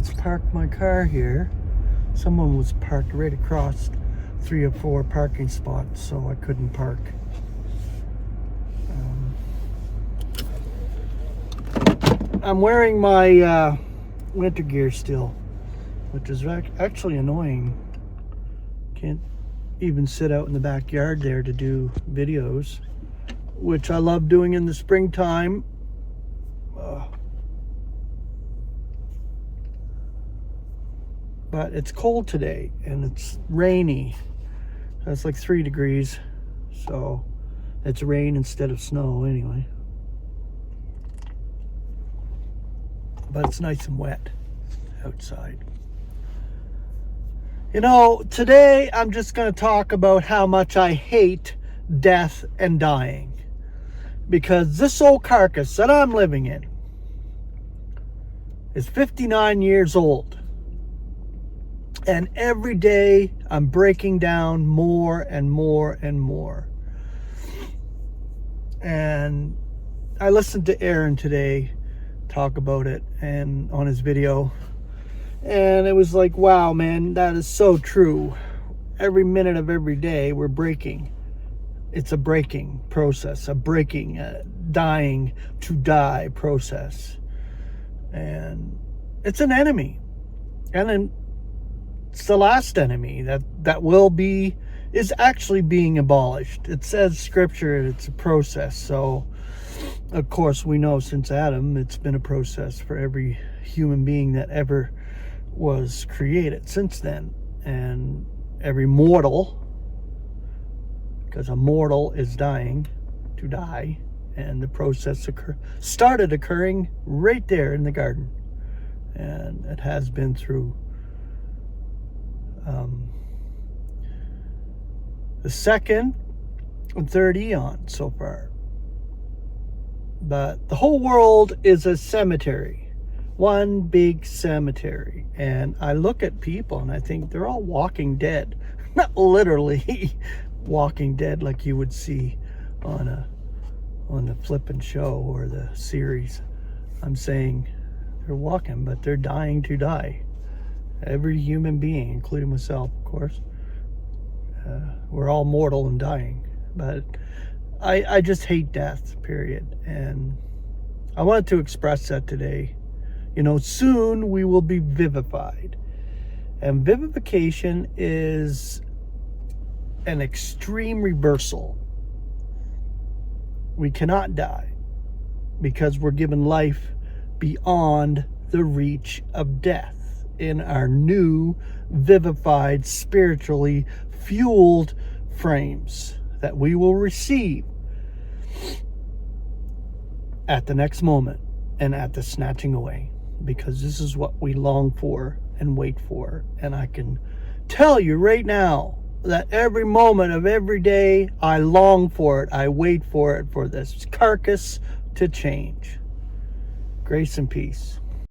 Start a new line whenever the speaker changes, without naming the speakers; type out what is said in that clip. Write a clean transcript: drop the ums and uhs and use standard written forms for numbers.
let's park my car here. Someone was parked right across 3 or 4 parking spots, so I couldn't park. I'm wearing my winter gear still, which is actually annoying. Can't even sit out in the backyard there to do videos, which I love doing in the springtime. But it's cold today and it's rainy. It's like 3 degrees, so it's rain instead of snow anyway. But it's nice and wet outside. You know, today I'm just going to talk about how much I hate death and dying. Because this old carcass that I'm living in is 59 years old. And every day I'm breaking down more and more and more. And I listened to Aaron today talk about it and on his video, and it was like, wow, man, that is so true. Every minute of every day we're breaking. It's a breaking process, a breaking, dying to die process. And it's an enemy, and then it's the last enemy that is actually being abolished. It says scripture, it's a process. So of course we know since Adam, it's been a process for every human being that ever was created since then. And every mortal, because a mortal is dying to die, and the process started occurring right there in the garden. And it has been through the second and third eon so far. But the whole world is a cemetery, one big cemetery. And I look at people and I think they're all walking dead. Not literally walking dead like you would see on the flippin' show or the series. I'm saying they're walking, but they're dying to die. Every human being, including myself, of course. We're all mortal and dying. But I just hate death, period. And I wanted to express that today. You know, soon we will be vivified. And vivification is an extreme reversal. We cannot die because we're given life beyond the reach of death in our new vivified, spiritually fueled frames that we will receive at the next moment and at the snatching away, because this is what we long for and wait for. And I can tell you right now that every moment of every day I long for it, I wait for it, for this carcass to change. Grace and peace.